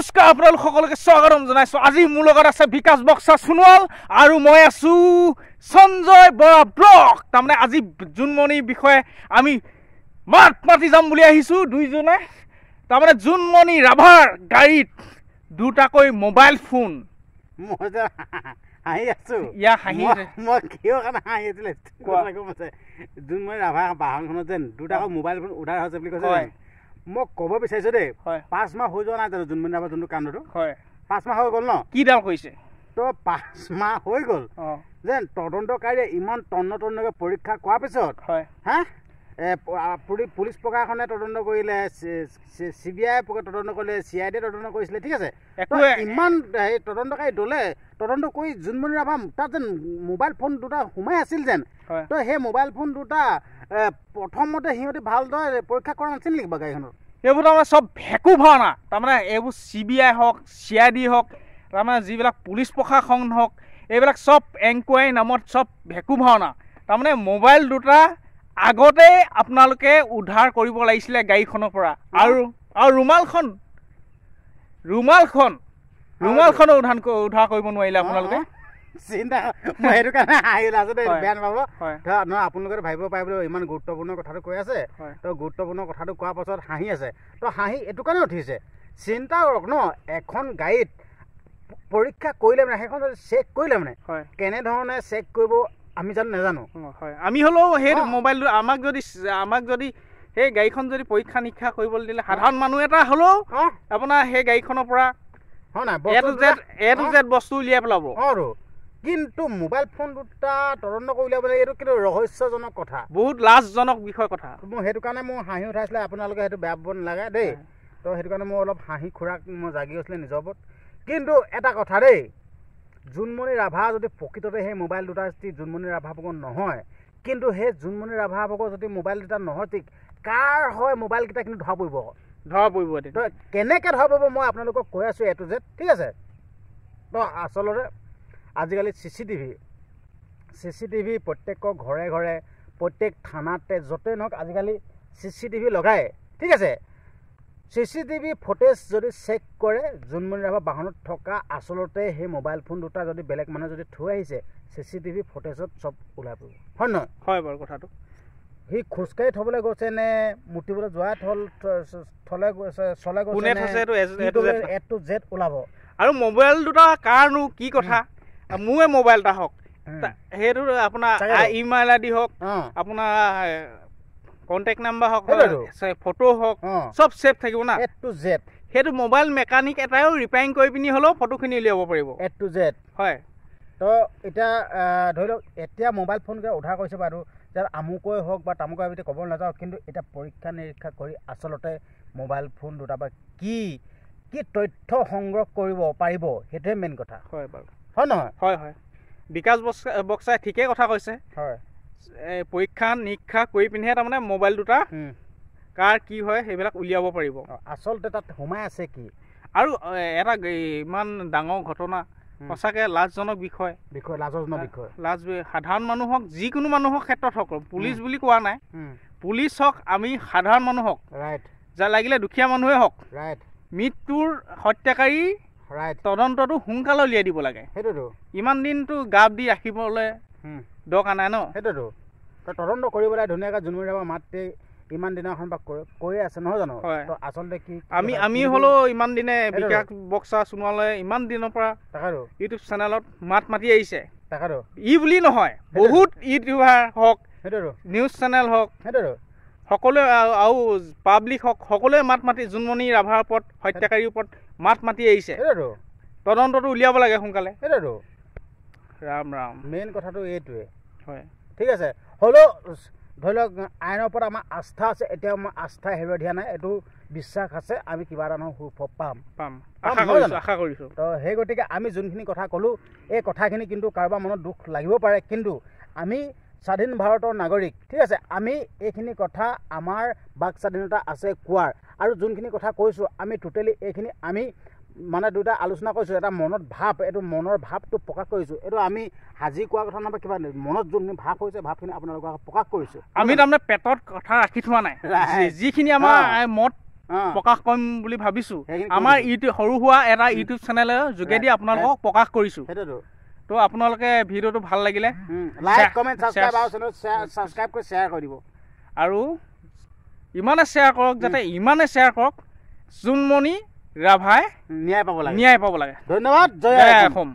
নমস্কাৰ আপোনালোক সকলোকে স্বাগতম জনাইছো আজি মোৰ লগত আছে বিকাশ বক্সা সোণোৱাল আৰু মই আছো সঞ্জয় বৰা ব্লগ তাৰমানে আজি জুনমণিৰ বিষয়ে আমি মাত মাতি যাম বুলি আহিছো দুইজনে তাৰমানে জুনমণি ৰাভাৰ গাড়ীত দুটাকৈ মোবাইল ফোন মই হাঁহি আছো ইয়া হাঁহি মই কিয় কাৰণে হাঁহি আছিলে জুনমণি ৰাভা বাহনখনত যেন দুটাকৈ মোবাইল ফোন উদ্ধাৰ হৈছে বুলি কৈছে মই ক'ব বিচাৰিছো দেই 5 মাহ হৈ যোৱা নাই জানো জুনমণি ৰাভা যোনটো কাণ্ডটো 5 মাহ হৈ গ'ল ন কি ডাল কৈছে তো 5 মাহ হৈ গ'ল যেন তদন্তকাৰীয়ে ইমান তন্নতন্নকৈ পৰীক্ষা কৰাৰ পিছত হা পুলিচ প্ৰশাসনে তদন্ত কৰিলে CBI তদন্ত কৰিলে CID তদন্ত কৰিছিলে ঠিক আছে ইমান তদন্তকাৰী দলে তদন্ত কৰি জুনমণি ৰাভা তাত যেন মোবাইল ফোন দুটা সোমাই আছিল যেন তো সেই মোবাইল ফোন দুটা প্ৰথমতে সিহঁতে ভালদৰে পৰীক্ষা কৰা নাছিল নেকি বা গাড়ীখনত এইবোৰ তাৰমানে চব ভেকু ভাওনা তাৰমানে এইবোৰ CBI হওক CID হওক তাৰমানে যিবিলাক পুলিচ প্ৰশাসন হওক এইবিলাক চব এনকুৱাৰী নামত চব ভেকু ভাওনা তাৰমানে মোবাইল দুটা আগতে আপোনালোকে উদ্ধাৰ কৰিব লাগিছিলে গাড়ীখনৰ পৰা আৰু ৰুমালখন উদ্ধাৰ কৰিব নোৱাৰিলে আপোনালোকে চিন্তা মই সেইটো কাৰণে আহিলা আছে দেই বেয়া নাপাব নহয় আপোনালোকে ভাবিব পাৰে বোলে ইমান গুৰুত্বপূৰ্ণ কথাটো কৈ আছে তো গুৰুত্বপূৰ্ণ কথাটো কোৱাৰ পাছত হাঁহি আছে তো হাঁহি এইটো কাৰণে উঠিছে চিন্তা কৰক ন এখন গাড়ীত পৰীক্ষা কৰিলে মানে সেইখন যদি চেক কৰিলে মানে কেনেধৰণে চেক কৰিব আমি জানো নাজানো আমি হ'লেও সেই মোবাইলটো আমাক যদি সেই গাড়ীখন যদি পৰীক্ষা নিৰীক্ষা কৰিবলৈ দিলে সাধাৰণ মানুহ এটা হ'লেও আপোনাৰ সেই গাড়ীখনৰ পৰা এ টু জেড বস্তু উলিয়াই পেলাব কিন্তু মোবাইল ফোন দুটা তদন্ত কৰিলে মানে এইটো কিন্তু ৰহস্যজনক কথা বহুত লাজজনক বিষয় কথা মই সেইটো কাৰণে মোৰ হাঁহি উঠাইছিলে আপোনালোকে সেইটো বেয়া পাব নালাগে দেই তো সেইটো কাৰণে মোৰ অলপ হাঁহি খুৰাক মই জাগি গৈছিলে নিজৰ ওপৰত কিন্তু এটা কথা দেই জুনমণি ৰাভা যদি প্ৰকৃততে সেই মোবাইল দুটা যদি জুনমণি ৰাভা ভাগৰ নহয় কিন্তু সেই জুনমণি ৰাভা ভাগৰ যদি মোবাইল দুটা নহয় ঠিক কাৰ হয় মোবাইলকেইটা কিন্তু ধৰা পৰিব তো কেনেকৈ ধৰা পৰিব মই আপোনালোকক কৈ আছোঁ এ টু জেড ঠিক আছে তো আচলতে আজিকালি CCTV প্ৰত্যেকৰ ঘৰে ঘৰে প্ৰত্যেক থানাতে য'তেই নহওক আজিকালি CCTV লগায় ঠিক আছে CCTV ফুটেজ যদি চেক কৰে জুনমণি ৰাভা বাহনত থকা আচলতে সেই মোবাইল ফোন দুটা যদি বেলেগ মানুহে যদি থৈ আহিছে CCTV ফুটেজত চব ওলাই পৰিব হয় নহয় হয় বাৰু কথাটো সি খোজকাঢ়ি থ'বলৈ গৈছে নে মুতিবলৈ যোৱা চলে গৈছে এ টু জেড ওলাব আৰু মোবাইল দুটা কাৰণো কি কথা মোৰে মোবাইল এটা হওক সেইটো আপোনাৰ ইমেইল ID হওক আপোনাৰ কণ্টেক্ট নাম্বাৰ হওক ফটো হওক চব ছেভ থাকিব না এ টু জেড সেইটো মোবাইল মেকানিক এটাইও ৰিপেয়াৰিং কৰি পিনি হ'লেও ফটোখিনি উলিয়াব পাৰিব এ টু জেড হয় তো এতিয়া ধৰি লওক এতিয়া মোবাইল ফোনকে উদ্ধাৰ কৰিছে বাৰু যে আমুকৈ হওক বা তামুকৈ আমি ক'ব নাযাওঁ কিন্তু এতিয়া পৰীক্ষা নিৰীক্ষা কৰি আচলতে মোবাইল ফোন দুটা বা কি তথ্য সংগ্ৰহ কৰিব পাৰিব সেইটোৱে মেইন কথা হয় বাৰু হয় নহয় হয় বিকাশ বক্সাই ঠিকেই কথা কৈছে হয় পৰীক্ষা নিৰীক্ষা কৰি পিনিহে তাৰমানে মোবাইল দুটা কাৰ কি হয় সেইবিলাক উলিয়াব পাৰিব আচলতে তাত সোমাই আছে কি আৰু এটা ইমান ডাঙৰ ঘটনা সঁচাকৈ লাজজনক বিষয় সাধাৰণ মানুহক যিকোনো মানুহৰ ক্ষেত্ৰত হওক পুলিচ বুলি কোৱা নাই পুলিচ হওক আমি সাধাৰণ মানুহ হওক যা লাগিলে দুখীয়া মানুহে হওক মৃত্যুৰ হত্যাকাৰী তদন্তটো সোনকালে উলিয়াই দিব লাগে সেইটোতো ইমান দিনটো গাপ দি ৰাখিবলৈ দৰকাৰ নাই ন সেইটোতো তদন্ত কৰিবলৈ ধুনীয়াকৈ জুনমণি ৰাভা মাতে ইমান দিনাখন বা কৈ আছে নহয় জানো আচলতে কি আমি হ'লেও ইমান দিনে বিকাশ বক্সা সোণোৱালে ইমান দিনৰ পৰা ইউটিউব চেনেলত মাত মাতি আহিছে ই বুলি নহয় বহুত ইউটিউবাৰ হওক নিউজ চেনেল হওক সকলোৱে আৰু পাব্লিক হওক সকলোৱে মাত মাতি জুনমণি ৰাভাৰ ওপৰত হত্যাকাৰীৰ ওপৰত মাত মাতি আহিছে তদন্তটো উলিয়াব লাগে সোনকালে ৰাম মেইন কথাটো এইটোৱে হয় ঠিক আছে হ'লেও ধৰি লওক আইনৰ ওপৰত আমাৰ আস্থা আছে এতিয়া আমাৰ আস্থা হেৰুৱাই দিয়া নাই এইটো বিশ্বাস আছে আমি কিবা এটা নহয় সুফল পাম আশা কৰিছোঁ তো সেই গতিকে আমি যোনখিনি কথা ক'লোঁ এই কথাখিনি কিন্তু কাৰোবাৰ মনত দুখ লাগিব পাৰে কিন্তু আমি স্বাধীন ভাৰতৰ নাগৰিক ঠিক আছে আমি এইখিনি কথা আমাৰ বাক স্বাধীনতা আছে কোৱাৰ আৰু যোনখিনি কথা কৈছোঁ আমি টোটেলি এইখিনি আমি মানে দুটা আলোচনা কৰিছোঁ এটা মনত ভাৱ এইটো মনৰ ভাৱটো প্ৰকাশ কৰিছোঁ এইটো আমি হাজি কোৱা কথা নহয় কিবা মনত যোনখিনি ভাৱ হৈছে ভাৱখিনি আপোনালোকক প্ৰকাশ কৰিছোঁ আমি তাৰমানে পেটত কথা ৰাখি থোৱা নাই যিখিনি আমাৰ মত প্ৰকাশ কৰিম বুলি ভাবিছোঁ আমাৰ ইউটিউব সৰু সুৰা এটা ইউটিউব চেনেলৰ যোগেদি আপোনালোকক প্ৰকাশ কৰিছোঁ তো আপোনালোকে ভিডিঅ'টো ভাল লাগিলে লাইক কমেণ্ট ছাবস্ক্ৰাইব কৰি শ্বেয়াৰ কৰি দিব আৰু ইমানে শ্বেয়াৰ কৰক যাতে ইমানে শ্বেয়াৰ কৰক জোনমণি ৰাভাই ন্যায় পাব লাগে ধন্যবাদ জয় অসম